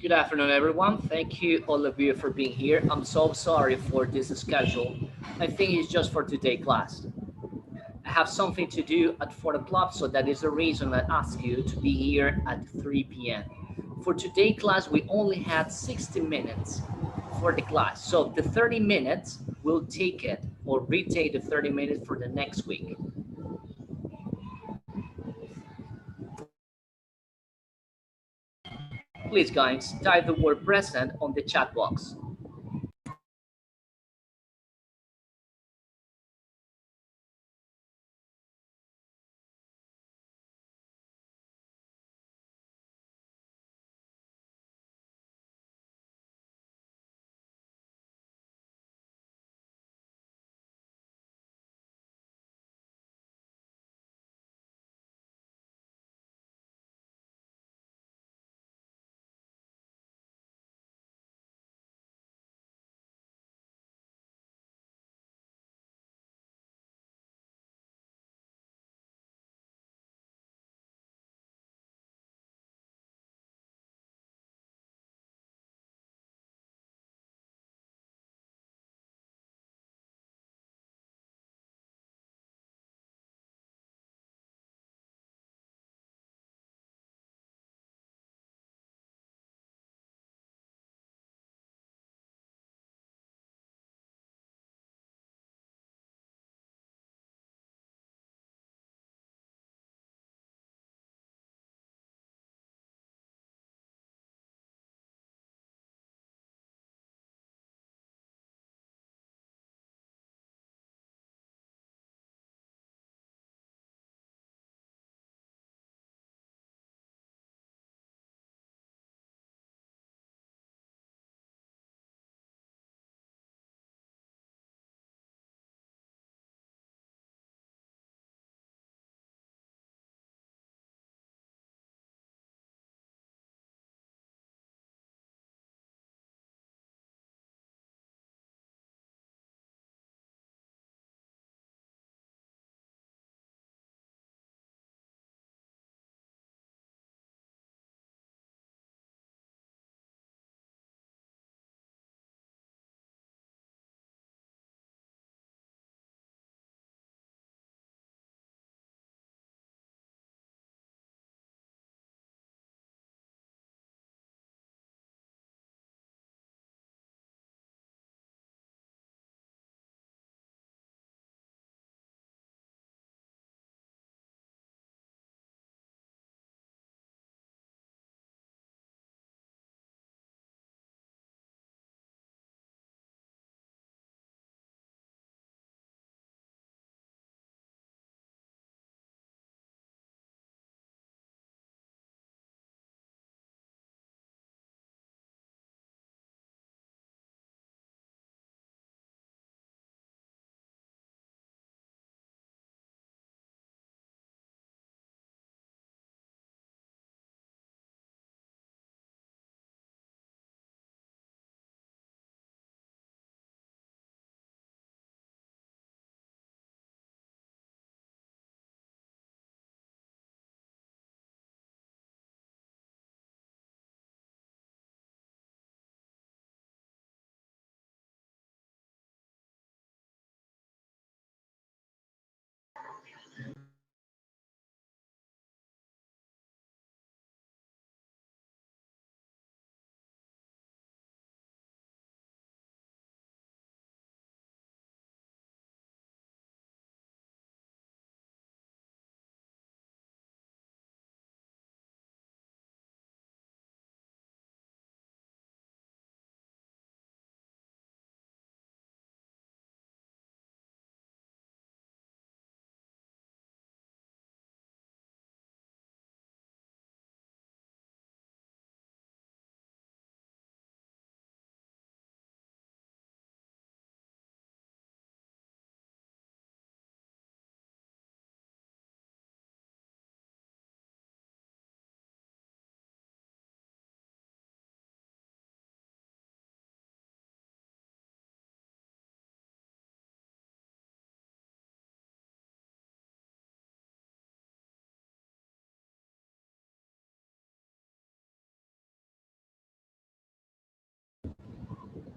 Good afternoon, everyone. Thank you, all of you, for being here. I'm so sorry for this schedule. I think it's just for today class. I have something to do at 4 o'clock, so that is the reason I ask you to be here at 3 p.m. For today class, we only had 60 minutes for the class. So the 30 minutes, we'll take it or retake the 30 minutes for the next week. Please, guys, type the word present on the chat box.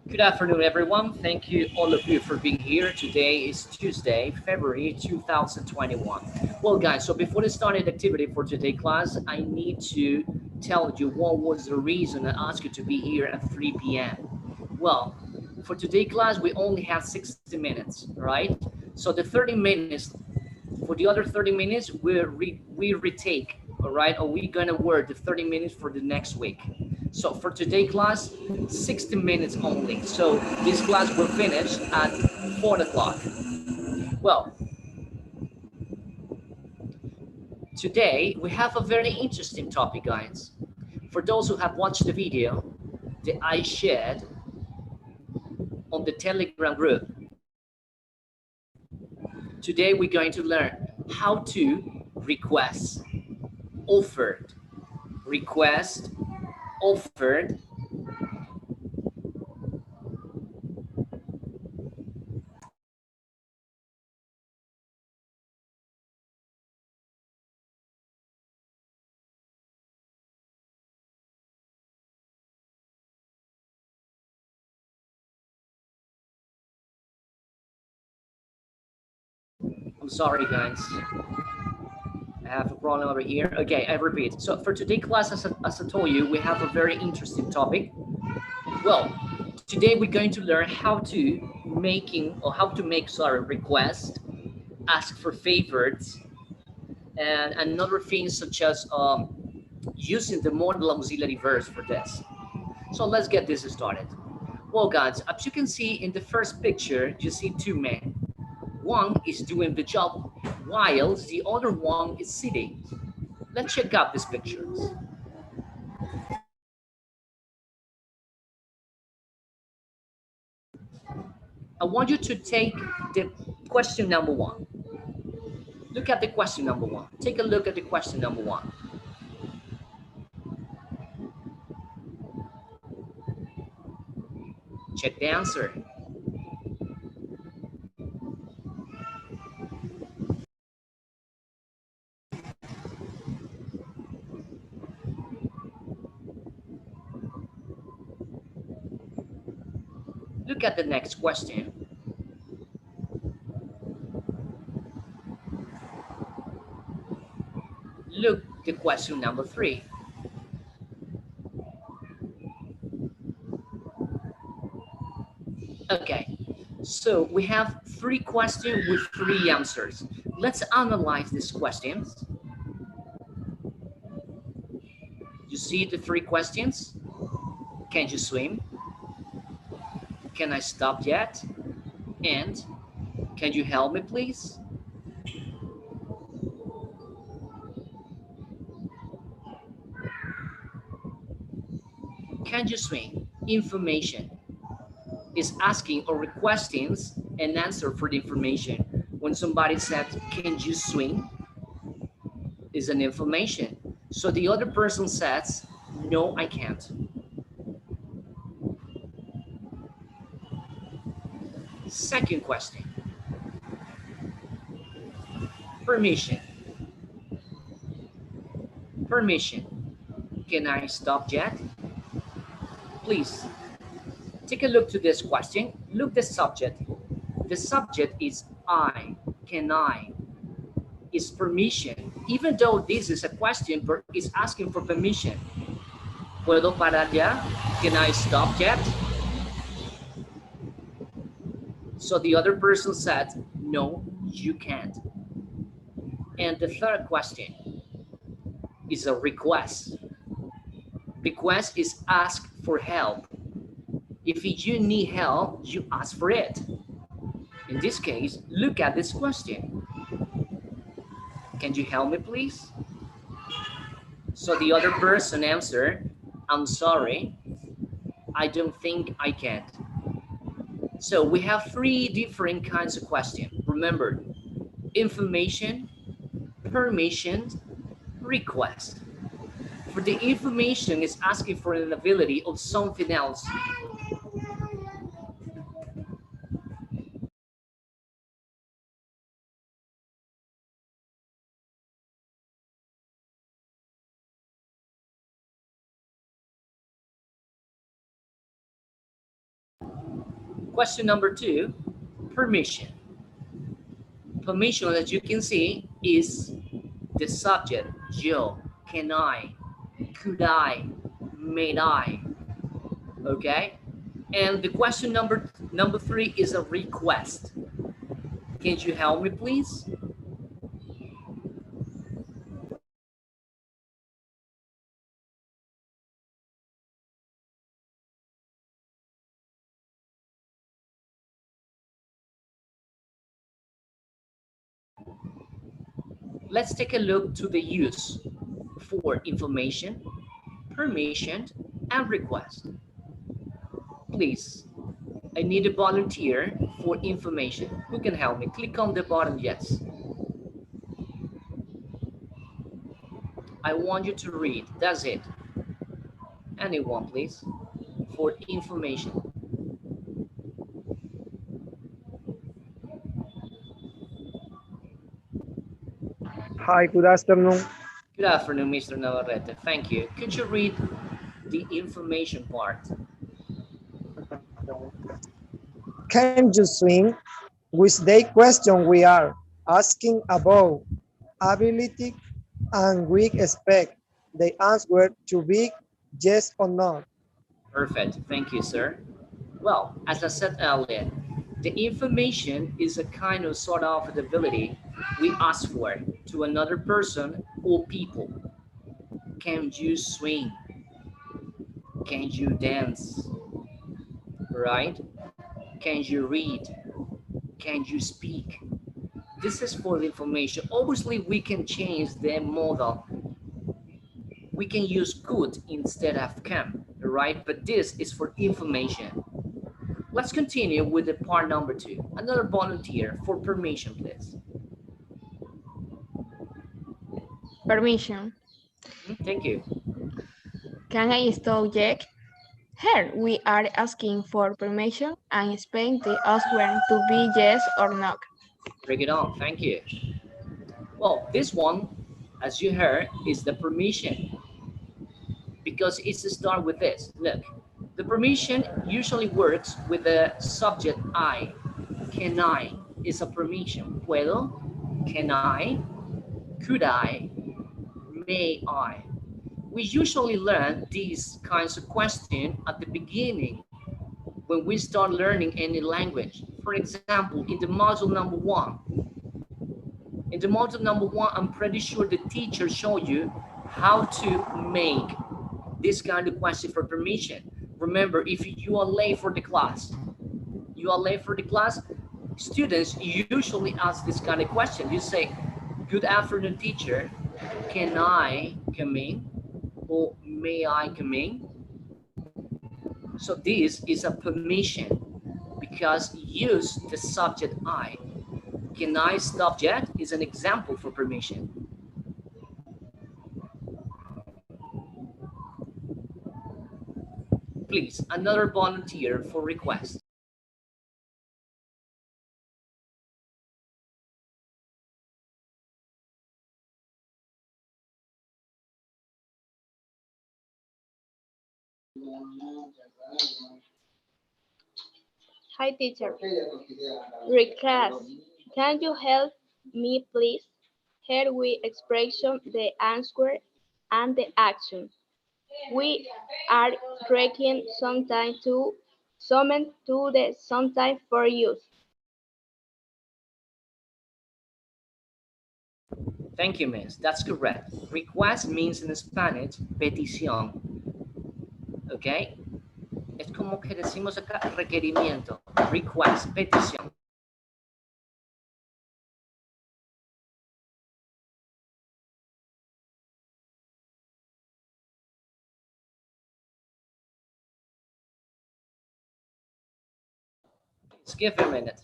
Good afternoon, everyone. Thank you, all of you, for being here. Today is Tuesday, February 2021. Well, guys, so before the started activity for today class, I need to tell you what was the reason I asked you to be here at 3 p.m. Well, for today class, we only have 60 minutes, right? So the 30 minutes, for the other 30 minutes, we retake, all right? Or we're gonna work the 30 minutes for the next week. So for today class, 60 minutes only. So this class will finish at 4 o'clock. Well, today we have a very interesting topic, guys. For those who have watched the video that I shared on the Telegram group, today we're going to learn how to request, offered, request, offered, I'm sorry, guys. I have a problem over here. Okay, I repeat. So for today's class, as I told you, we have a very interesting topic. Well, today we're going to learn how to make, sorry, requests, ask for favors, and another things such as using the modal auxiliary verbs for this. So let's get this started. Well, guys, as you can see in the first picture, you see two men. One is doing the job while the other one is sitting. Let's check out these pictures. I want you to take the question number one. Look at the question number one. Take a look at the question number one. Check the answer. Look at the next question. Look at question number three. Okay, so we have three questions with three answers. Let's analyze these questions. You see the three questions? Can you swim? Can I stop yet? And can you help me, please? Can you swim? Information is asking or requesting an answer for the information. When somebody said, can you swim? Is an information. So the other person says, no, I can't. Second question. Permission. Permission. Can I stop yet? Please take a look to this question. Look the subject. The subject is I. Can I? Is permission. Even though this is a question, but it's asking for permission. ¿Puedo parar ya? Can I stop yet? So the other person said, no, you can't. And the third question is a request. Request is ask for help. If you need help, you ask for it. In this case, look at this question. Can you help me, please? So the other person answered, I'm sorry, I don't think I can. So we have three different kinds of questions. Remember, information, permission, request. For the information is asking for an ability of something else. Question number 2, permission. Permission, as you can see, is the subject, yo, can I, could I, may I, okay? And the question number 3 is a request. Can you help me, please? Let's take a look to the use for information, permission, and request. Please, I need a volunteer for information. Who can help me? Click on the button, yes. I want you to read, that's it. Anyone, please, for information. Hi, good afternoon. Good afternoon, Mr. Navarrete. Thank you. Could you read the information part? Can you swim? With the question we are asking about ability and we expect the answer to be yes or no. Perfect. Thank you, sir. Well, as I said earlier, the information is a kind of sort of ability we ask for to another person or people. Can you swim? Can you dance? Right? Can you read? Can you speak? This is for the information. Obviously, we can change the model. We can use could instead of can, right? But this is for information. Let's continue with the part number 2. Another volunteer for permission, please. Permission. Thank you. Can I subject? Here we are asking for permission and expect the answer to be yes or no. Bring it on. Thank you. Well, this one, as you heard, is the permission because it's to start with this. Look, the permission usually works with the subject I. Can I is a permission. Puedo, can I, could I, may I. We usually learn these kinds of questions at the beginning when we start learning any language. For example, in the module number 1, I'm pretty sure the teacher showed you how to make this kind of question for permission. Remember, if you are late for the class, students usually ask this kind of question. You say, good afternoon, teacher. Can I come in? Or may I come in? So this is a permission because use the subject I. Can I subject is an example for permission. Please, another volunteer for request. Hi, teacher. Reclass. Can you help me, please? Here we expression the answer and the action. We are taking some time to summon to the sometime for use. Thank you, miss. That's correct. Request means in Spanish petición. Okay? Es como que decimos acá requerimiento. Request, petición. Just give me a minute.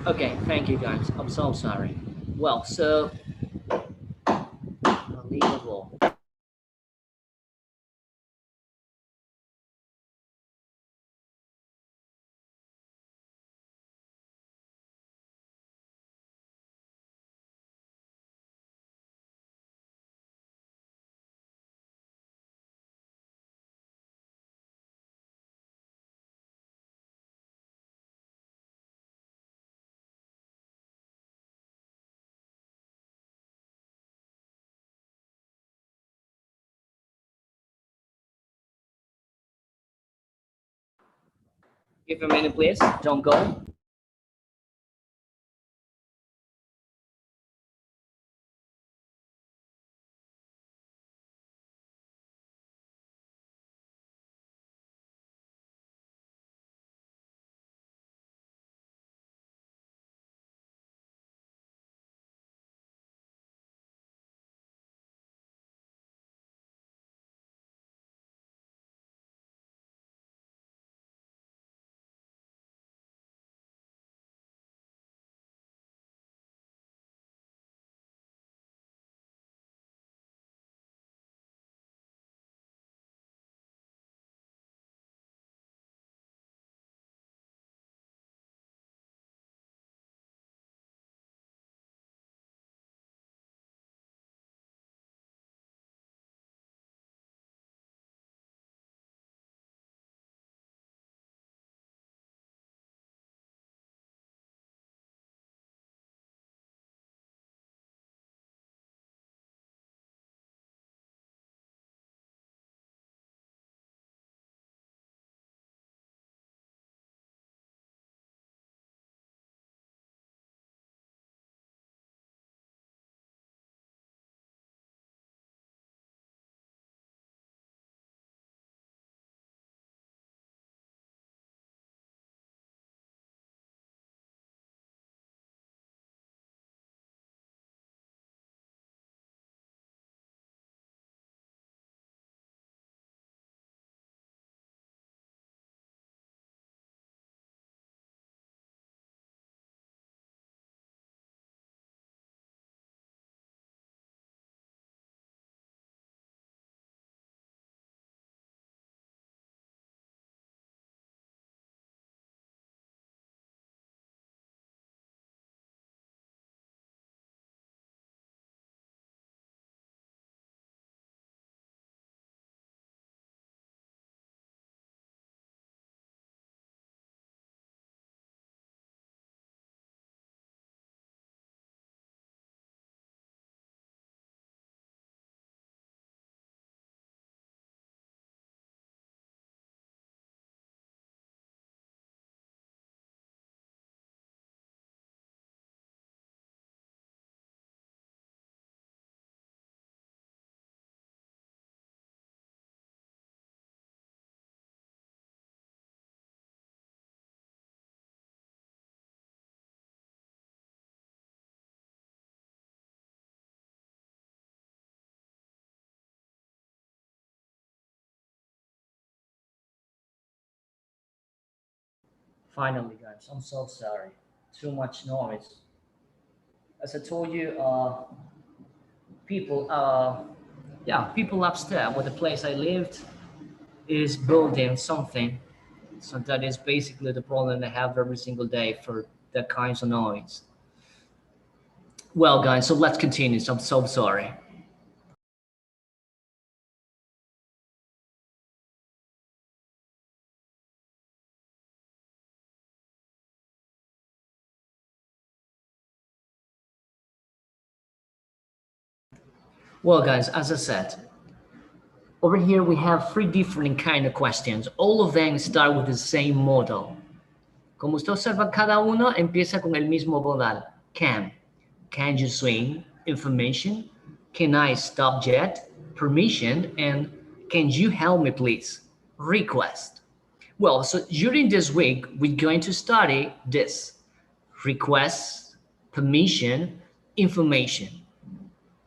Okay, thank you guys. I'm so sorry. Well, so unbelievable. Give a minute, please. Don't go. Finally, guys, I'm so sorry. Too much noise. As I told you, people, yeah, people upstairs where the place I lived is building something. So that is basically the problem I have every single day for that kinds of noise. Well, guys, so let's continue. So I'm so sorry. Well, guys, as I said, over here we have three different kind of questions. All of them start with the same model. Como usted observa, cada uno empieza con el mismo modal. Can you swing? Information. Can I stop jet? Permission. And can you help me, please? Request. Well, so during this week, we're going to study this. Request, permission, information.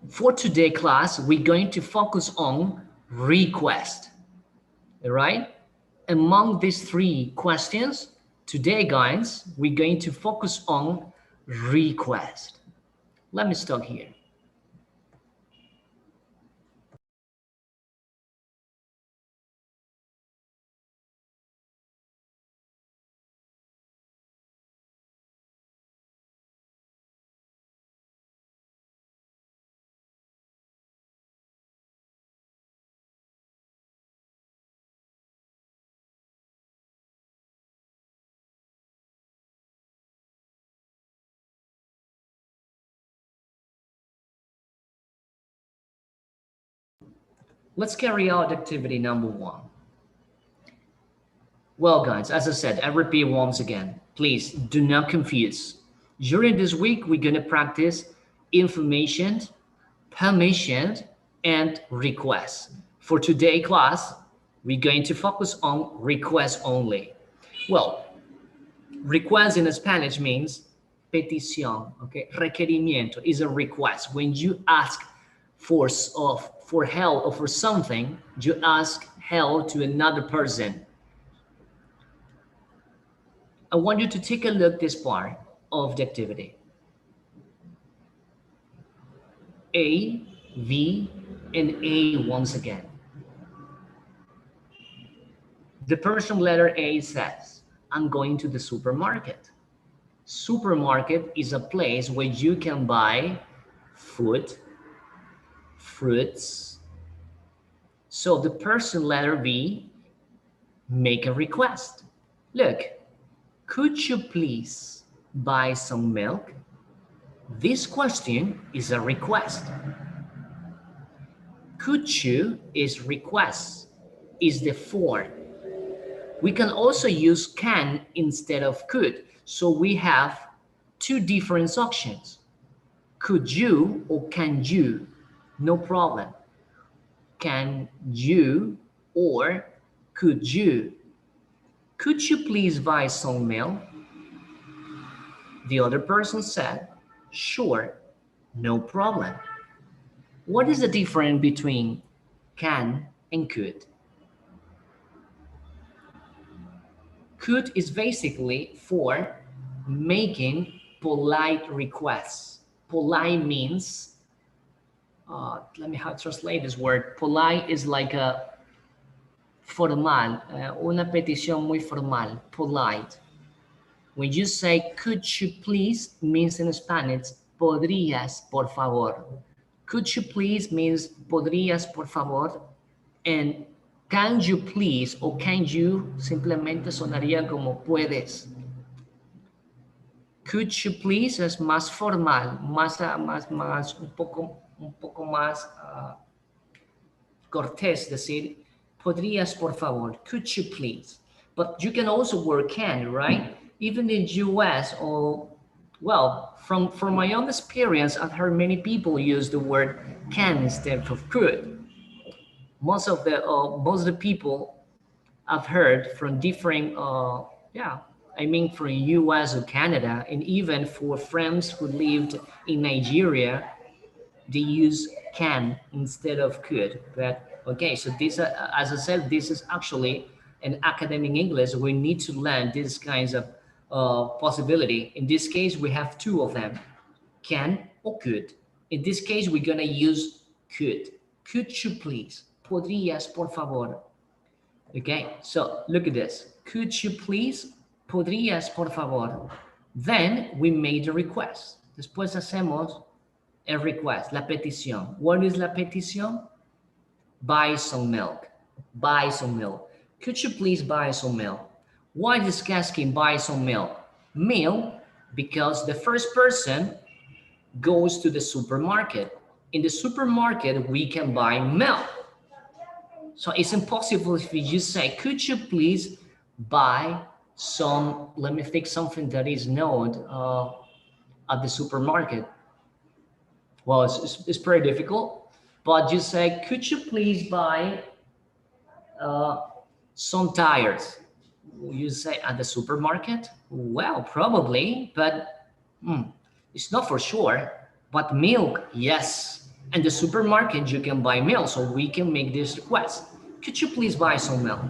For today class, we're going to focus on request. All right? Among these three questions, Today, guys, we're going to focus on request. Let me start here. Let's carry out activity number 1. Well, guys, as I said, I repeat once again, please do not confuse. During this week, we're going to practice information, permission, and request. For today's class, we're going to focus on request only. Well, request in Spanish means petición, okay? Requerimiento is a request. When you ask for help or for something, you ask help to another person. I want you to take a look at this part of the activity. A, V, and A once again. The person letter A says, I'm going to the supermarket. Supermarket is a place where you can buy food, fruits. So the person letter V make a request. Look, could you please buy some milk? This question is a request. Could you is request, is the form. We can also use can instead of could. So we have two different options. Could you or can you? No problem. Can you or could you? Could you please buy some milk? The other person said, sure, no problem. What is the difference between can and could? Could is basically for making polite requests. Polite means, let me translate this word. Polite is like a formal, una petición muy formal, polite. When you say, could you please, means in Spanish, podrías, por favor. Could you please means podrías, por favor. And can you please o can you simplemente sonaría como puedes. Could you please es más formal, un poco más cortés, decir, podrías, por favor, could you please. But you can also work can, right? Even in US or, well, from my own experience, I've heard many people use the word can instead of could. Most of the people I've heard from different, from US or Canada, and even for friends who lived in Nigeria, they use can instead of could. But okay, so this, as I said, this is actually an academic English. We need to learn these kinds of possibility. In this case, we have two of them, can or could. In this case, we're gonna use could. Could you please? Podrías, por favor. Okay, so look at this. Could you please? Podrías, por favor. Then we made a request. Después hacemos el request, la petición. What is la petición? Buy some milk. Buy some milk. Could you please buy some milk? Why is asking buy some milk? Milk, because the first person goes to the supermarket. In the supermarket, we can buy milk. So it's impossible if you just say, could you please buy some, let me think something that is known at the supermarket. Well, it's pretty difficult, but you say, could you please buy some tires? You say at the supermarket? Well, probably, but it's not for sure. But milk, yes. And the supermarket, you can buy milk, so we can make this request. Could you please buy some milk?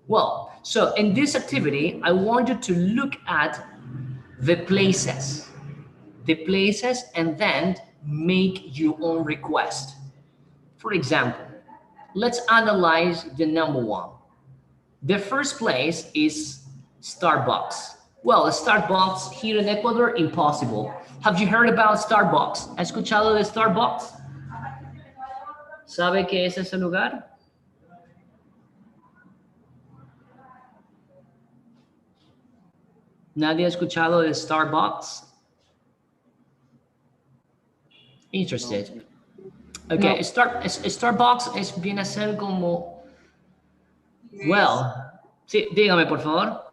Well, So in this activity, I want you to look at the places, and then make your own request. For example, let's analyze the number one. The first place is Starbucks. Well, Starbucks here in Ecuador, impossible. Have you heard about Starbucks? ¿Ha escuchado de Starbucks? ¿Sabe qué es ese lugar? ¿Nadie ha escuchado de Starbucks? Interested. Okay, No. Starbucks viene a ser como... Well, sí, dígame por favor.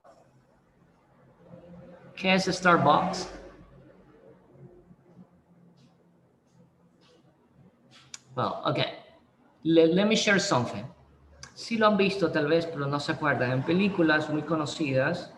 ¿Qué es Starbucks? Well, okay. Let me share something. Sí lo han visto tal vez, pero no se acuerdan. En películas muy conocidas.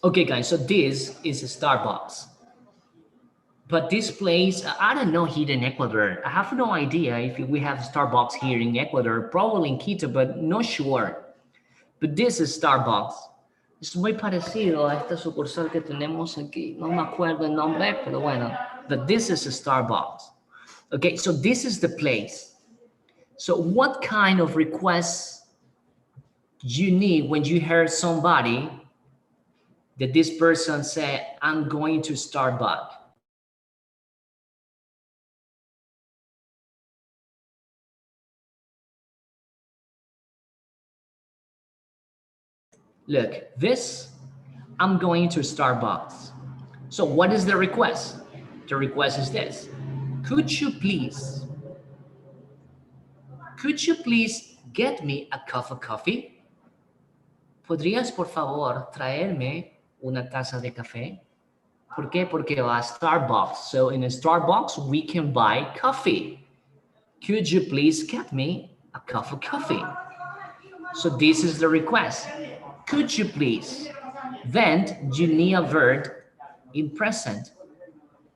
Okay, guys, so this is a Starbucks. But this place, I don't know here in Ecuador. I have no idea if we have Starbucks here in Ecuador, probably in Quito, but not sure. But this is Starbucks. Es muy parecido a esta sucursal que tenemos aquí. No me acuerdo el nombre, pero bueno. But this is a Starbucks. Okay, so this is the place. So what kind of requests you need when you hear somebody that this person said, I'm going to Starbucks? Look, this, I'm going to Starbucks. So what is the request? The request is this. Could you please get me a cup of coffee? ¿Podrías, por favor, traerme una taza de café? ¿Por qué? Porque va a Starbucks. So in a Starbucks, we can buy coffee. Could you please get me a cup of coffee? So this is the request. Could you please? Then you need a verb in present.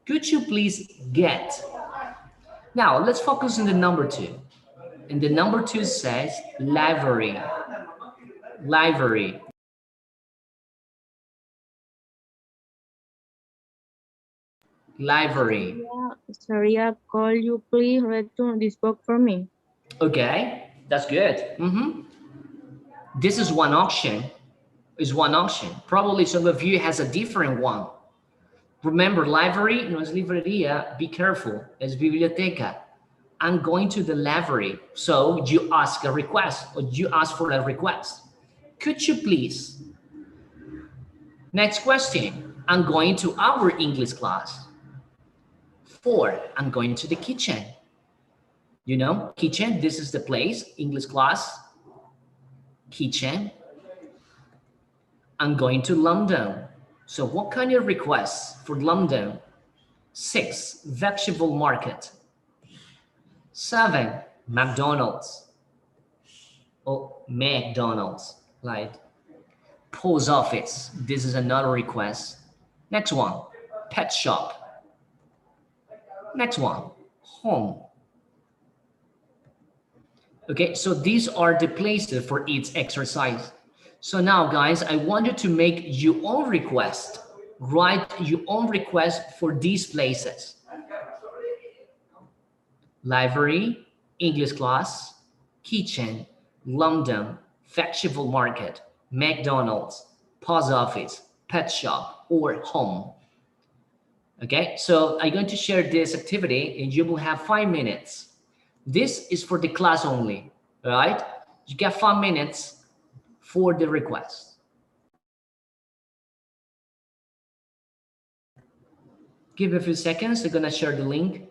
Could you please get? Now let's focus on the number two. And the number two says library. Library. Library. Sorry, could you please return this book for me? Okay, that's good. This is one option. Probably some of you has a different one. Remember, library no es librería. Be careful. Es biblioteca. I'm going to the library. So you ask a request, or you ask for a request. Could you please? Next question. I'm going to our English class. 4, I'm going to the kitchen. You know, kitchen, this is the place, English class, kitchen. I'm going to London. So what kind of requests for London? 6, vegetable market. 7, McDonald's. Oh, McDonald's, right? Post office, this is another request. Next one, pet shop. Next one, home. Okay, so these are the places for each exercise. So now, guys, I want you to make your own request. Write your own request for these places. Library, English class, kitchen, London, vegetable market, McDonald's, post office, pet shop, or home. Okay, so I'm going to share this activity and you will have 5 minutes. This is for the class only, all right? You get 5 minutes for the request. Give a few seconds, I'm gonna share the link.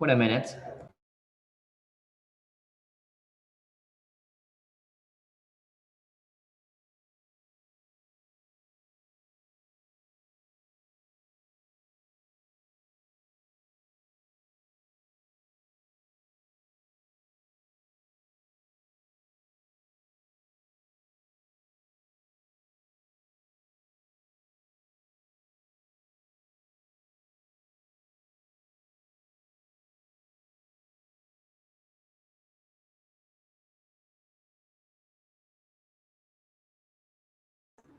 Wait a minute.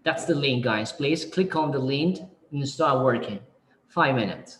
That's the link, guys. Please click on the link and start working. 5 minutes.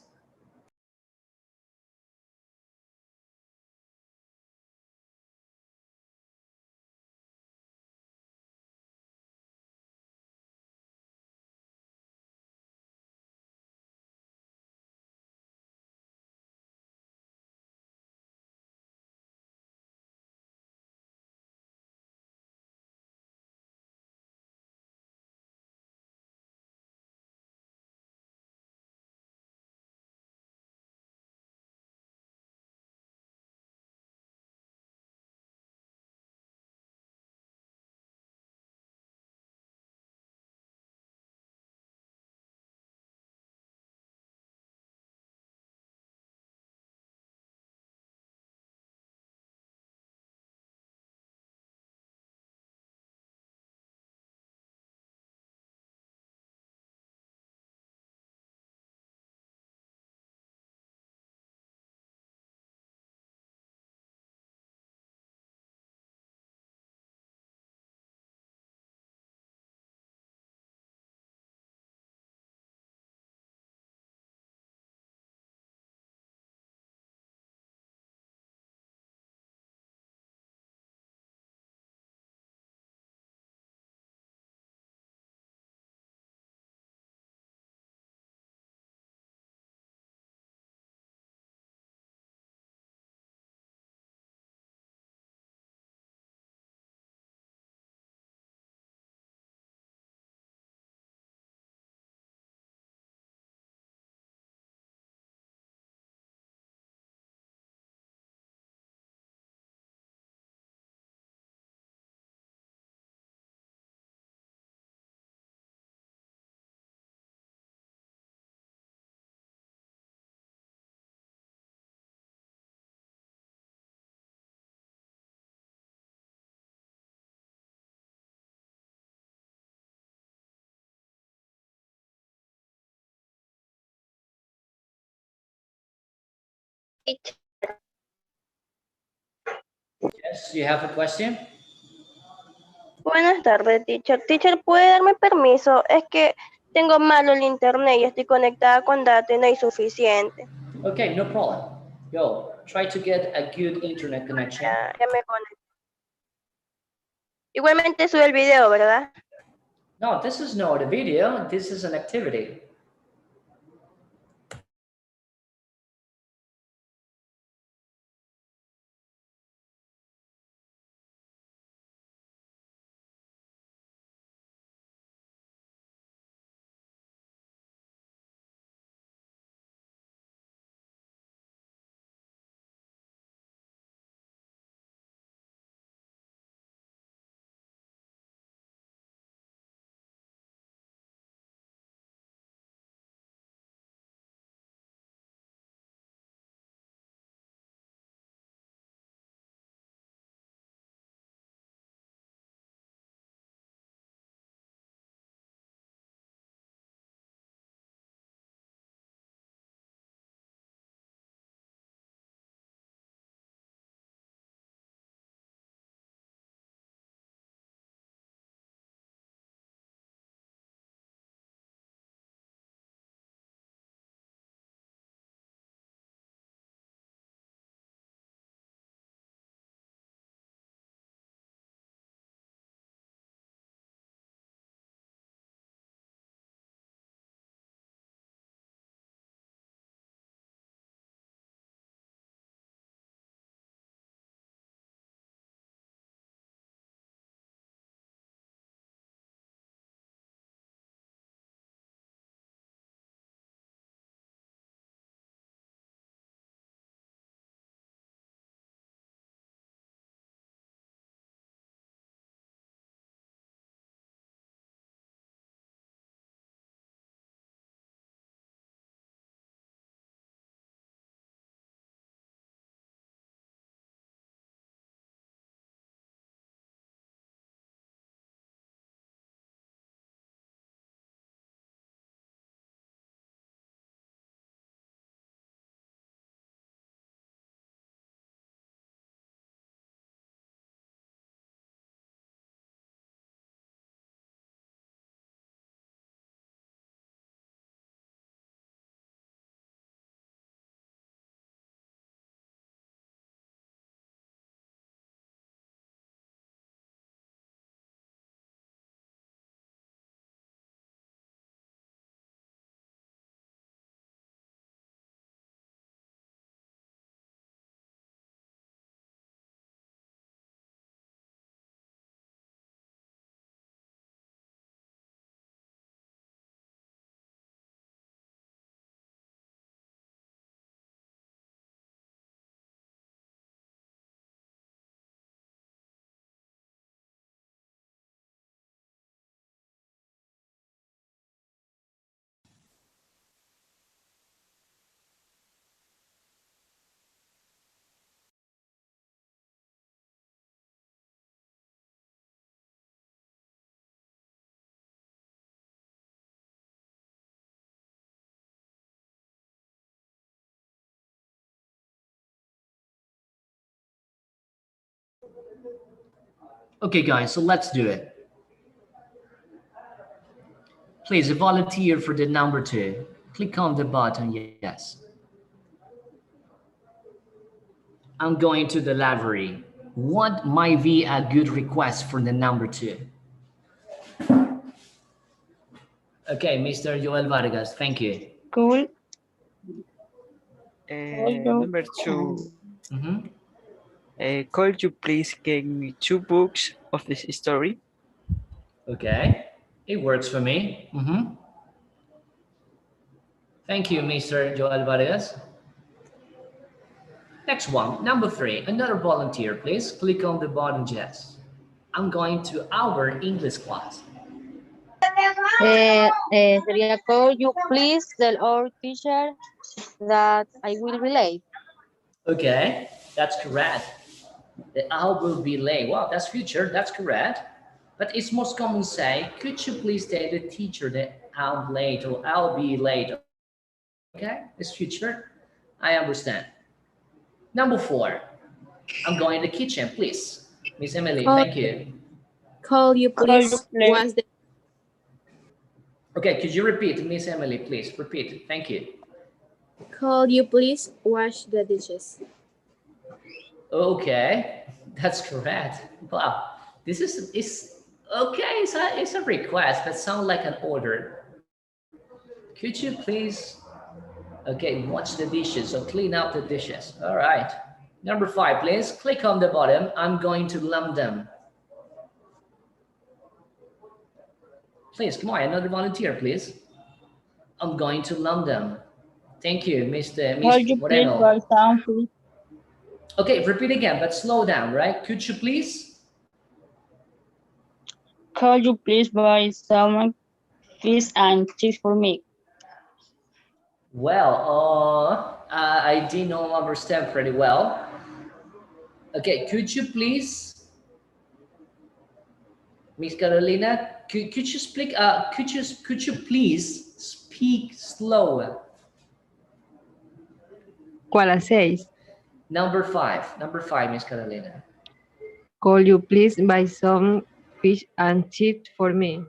Yes, you have a question? Buenas tardes, teacher. Teacher, ¿puede darme permiso? Es que tengo malo el internet y estoy conectada con data y no hay suficiente. Okay, no problem. Yo, try to get a good internet connection. Ya me conecté. Igualmente sube el video, ¿verdad? No, this is not a video. This is an activity. Okay, guys, so let's do it. Please, a volunteer for the number 2. Click on the button, yes. I'm going to the library. What might be a good request for the number 2? Okay, Mr. Joel Vargas, thank you. Cool. Number 2. Mhm. Could you please give me 2 books of this story? Okay, it works for me. Thank you, Mr. Joel Vargas. Next one, number 3, another volunteer, please. Click on the button, yes. I'm going to our English class. Sería, could you please tell our teacher that I will be late? Okay, that's correct. The I will be late. Wow, that's future, that's correct. But it's most common say, could you please tell the teacher that I'm late or I'll be late? Okay, it's future. I understand. Number 4, I'm going to the kitchen, please. Miss Emily, thank you. Could you please wash the Okay, could you repeat, Miss Emily, please? Repeat, thank you. Could you please wash the dishes? Okay, that's correct. Wow, this is okay. It's a request that sounds like an order. Could you please, okay, wash the dishes or clean up the dishes? All right. Number 5, please click on the bottom. I'm going to lump them. Please, come on, another volunteer, please. I'm going to lump them. Thank you, Mr. Could you please Moreno. write down, please? Okay, repeat again, but slow down, right? Could you please? Could you please buy some fish and chips for me? Well, I did not understand pretty well. Okay, could you please, Miss Carolina, could you speak? Could you please speak slower? ¿Cuál a 6? Number 5, Miss Carolina. Could you please buy some fish and chips for me?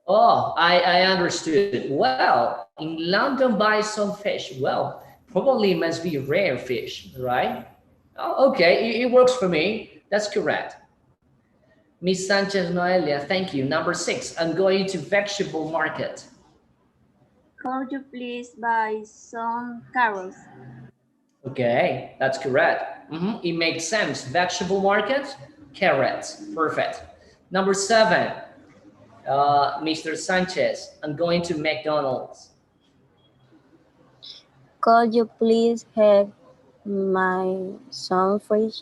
Oh, I understood. Well, in London, buy some fish. Well, probably must be rare fish, right? Oh, okay, it works for me. That's correct. Miss Sanchez Noelia, thank you. Number 6, I'm going to vegetable market. Could you please buy some carrots? Okay, that's correct. It makes sense. Vegetable market, carrots. Perfect. Number 7, Mr. Sanchez, I'm going to McDonald's. Could you please have some fish?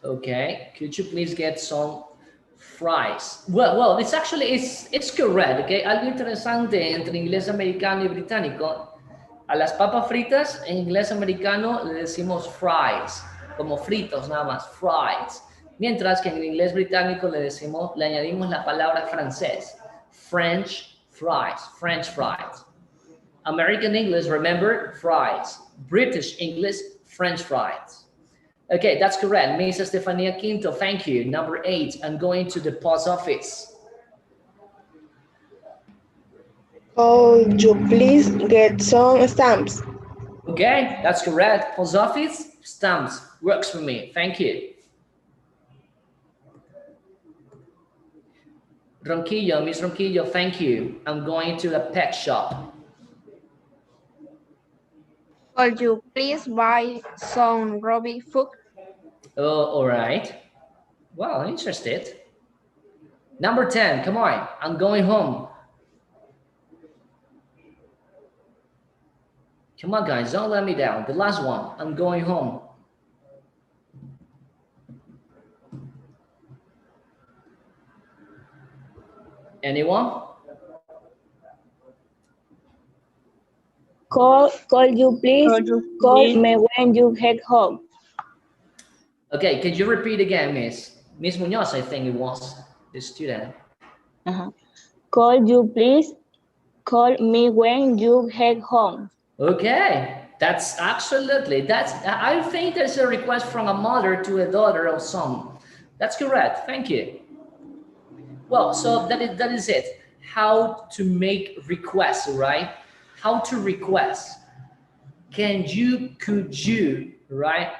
Okay, could you please get some fries? Well, it's actually, it's correct, okay? Algo interesante entre inglés americano y británico. A las papas fritas en inglés americano le decimos fries, como fritos nada más, fries. Mientras que en inglés británico le añadimos la palabra francés, French fries, French fries. American English, remember, fries. British English, French fries. Okay, that's correct. Miss Estefania Quinto, thank you. Number 8, I'm going to the post office. Could you please get some stamps? Okay, that's correct. Post office, stamps, works for me. Thank you. Ronquillo, Miss Ronquillo, thank you. I'm going to the pet shop. Could you please buy some rabbit food? Oh, all right. Well, I'm interested. Number 10, come on. I'm going home. Come on, guys, don't let me down. The last one, I'm going home. Anyone? Could you please call me when you head home? Okay, can you repeat again, Miss? Miss Munoz, I think it was the student. Could you please call me when you head home? Okay, I think there's a request from a mother to a daughter or son. That's correct. Thank you. Well, so that is it. How to make requests, right? How to request. Can you, could you, right?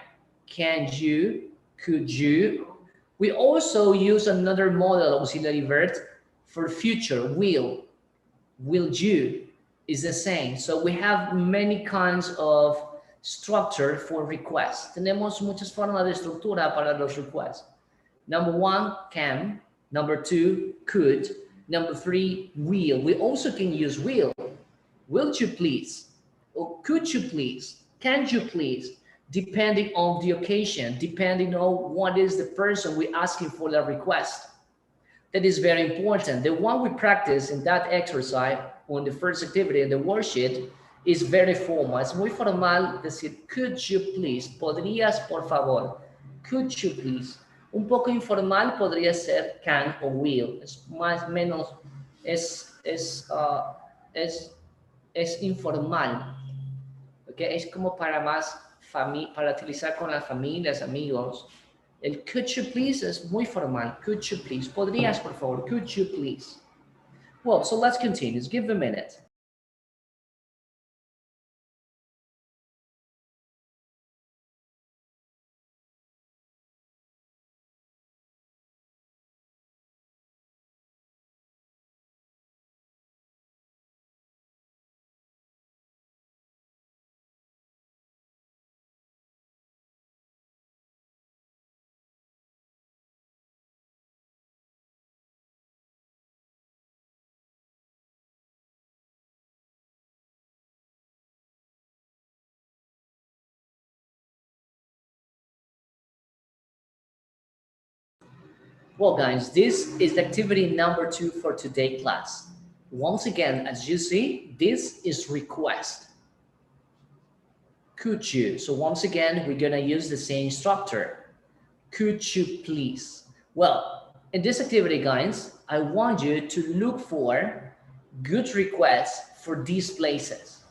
Can you, could you? We also use another model auxiliary verb for future, will you is the same. So we have many kinds of structure for requests. Tenemos muchas formas de estructura para los requests. Number one, can. Number two, could. Number three, will. We also can use will. Will you please? Or could you please? Can you please? Depending on the occasion, depending on what is the person we're asking for the request. That is very important. The one we practice in that exercise on the first activity in the worksheet is very formal. Es muy formal decir, could you please? Podrías, por favor. Could you please? Un poco informal podría ser can o will. Es más o menos, es informal. Okay? Es como para más para utilizar con las familias, amigos. El could you please es muy formal. Could you please? Podrías, por favor. Could you please? Well, so let's continue. Give a minute. Well, guys, this is activity number 2 for today's class. Once again, as you see, this is request. Could you? So once again, we're going to use the same structure. Could you please? Well, in this activity, guys, I want you to look for good requests for these places.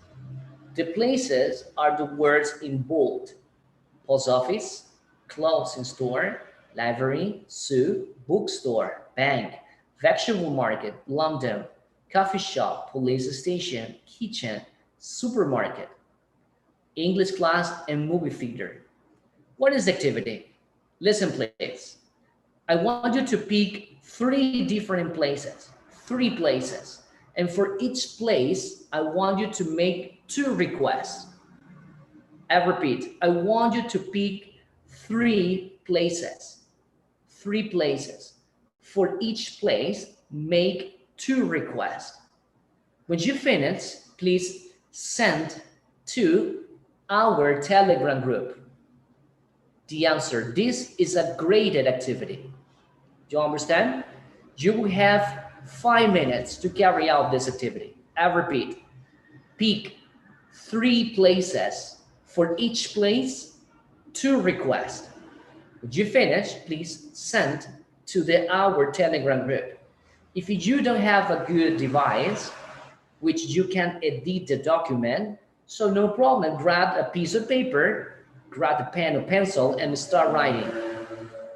The places are the words in bold. Post office, clothing store, library, zoo, bookstore, bank, vegetable market, London, coffee shop, police station, kitchen, supermarket, English class, and movie theater. What is the activity? Listen, please. I want you to pick 3 different places, 3 places. And for each place, I want you to make 2 requests. I repeat, I want you to pick 3 places, 3 places. For each place, make 2 requests. When you finish, please send to our Telegram group the answer. This is a graded activity. Do you understand? You will have 5 minutes to carry out this activity. I repeat, pick 3 places. For each place, 2 requests. When you finish, please send to our Telegram group. If you don't have a good device, which you can edit the document, so no problem, grab a piece of paper, grab a pen or pencil, and start writing.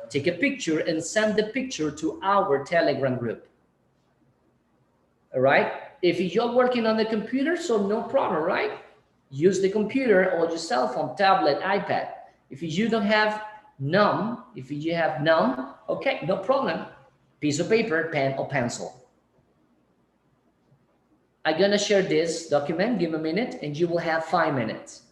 Take a picture and send the picture to our Telegram group. All right? If you're working on the computer, so no problem, right? Use the computer or your cell phone, tablet, iPad. If you don't have none, okay, no problem. Piece of paper, pen, or pencil. I'm gonna share this document, give a minute, and you will have 5 minutes.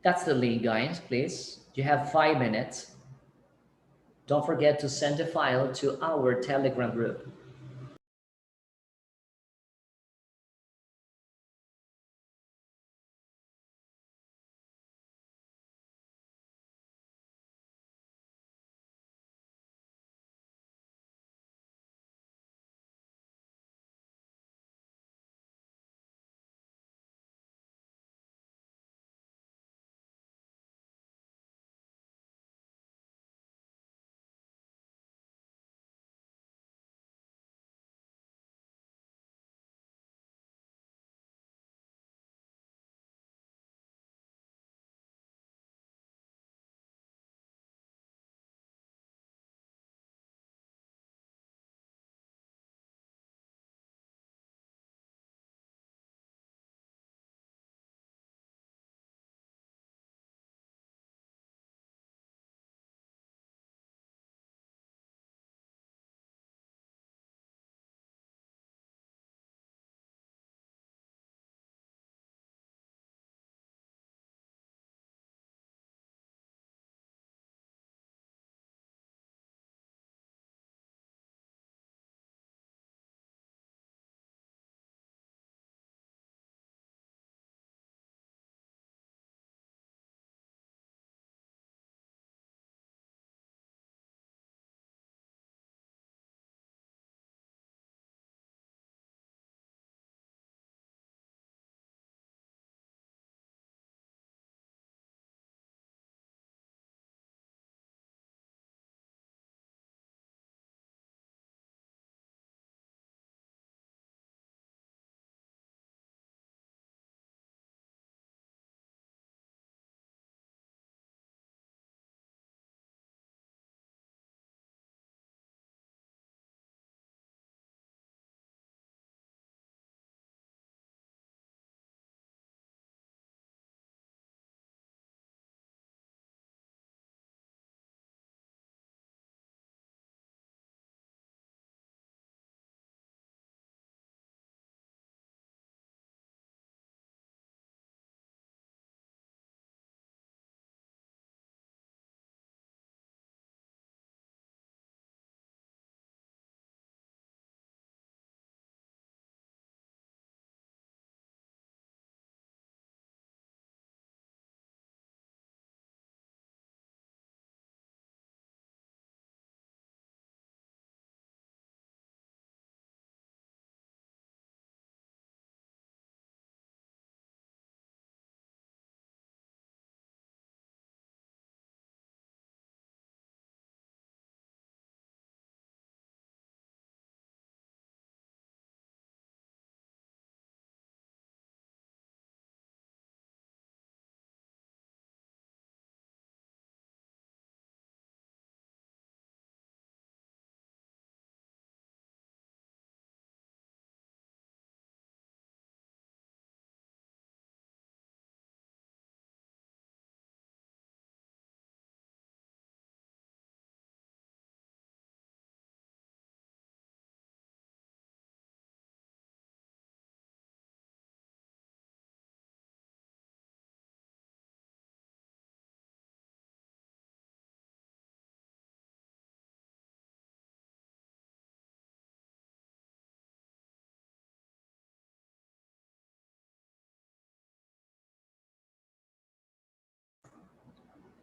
That's the link, guys, please. You have 5 minutes. Don't forget to send the file to our Telegram group.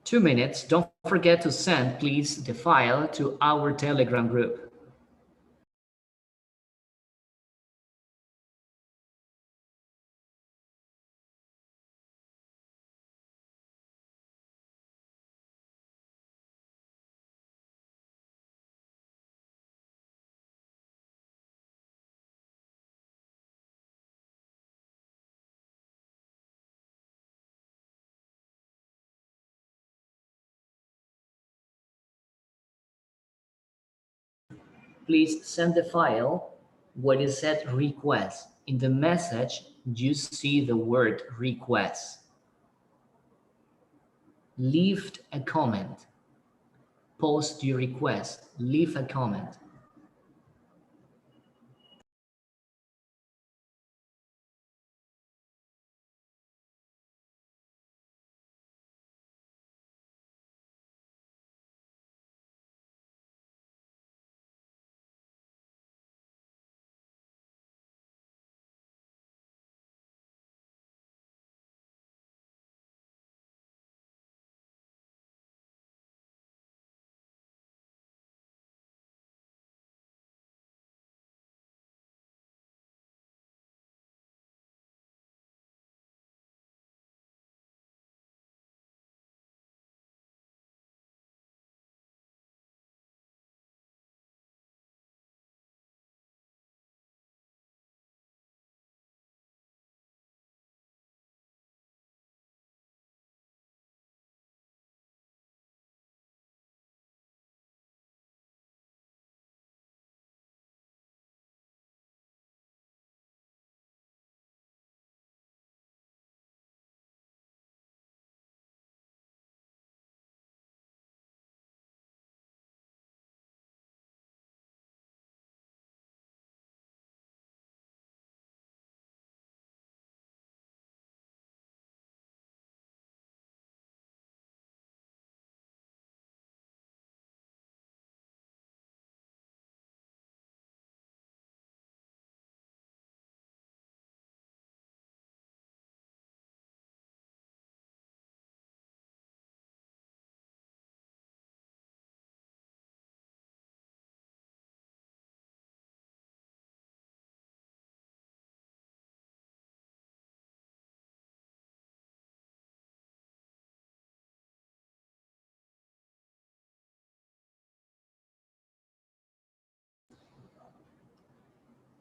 Two minutes. Don't forget to send, please, the file to our Telegram group. Please send the file where it said request. In the message, you see the word request. Leave a comment. Post your request. Leave a comment.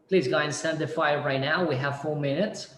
Please guys, send the file right now. We have 4 minutes.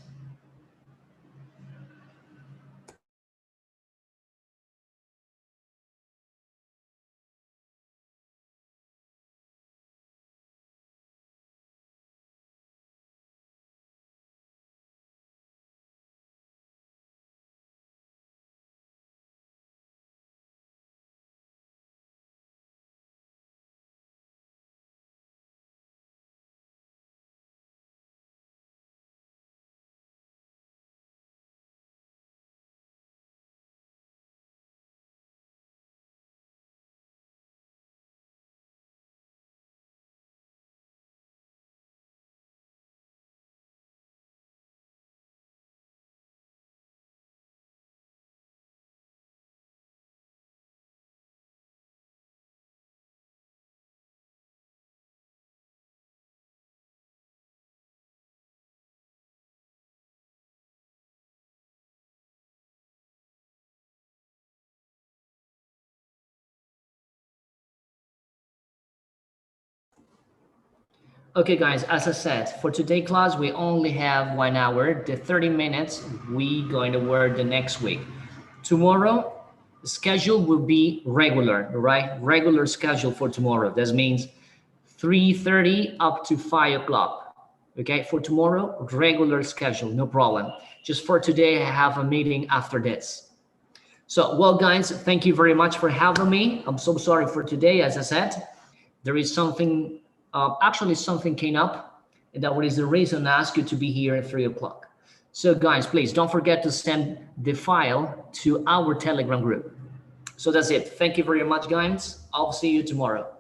Okay guys, as I said, for today's class, we only have 1 hour. The 30 minutes we going to work the next week. Tomorrow, the schedule will be regular, right? Regular schedule for tomorrow. That means 3:30 up to 5 o'clock. Okay, for tomorrow, regular schedule, no problem. Just for today, I have a meeting after this. So, well, guys, thank you very much for having me. I'm so sorry for today. As I said, there is something, actually something came up, and that is the reason I asked you to be here at 3 o'clock. So guys, please don't forget to send the file to our Telegram group. So that's it. Thank you very much, guys. I'll see you tomorrow.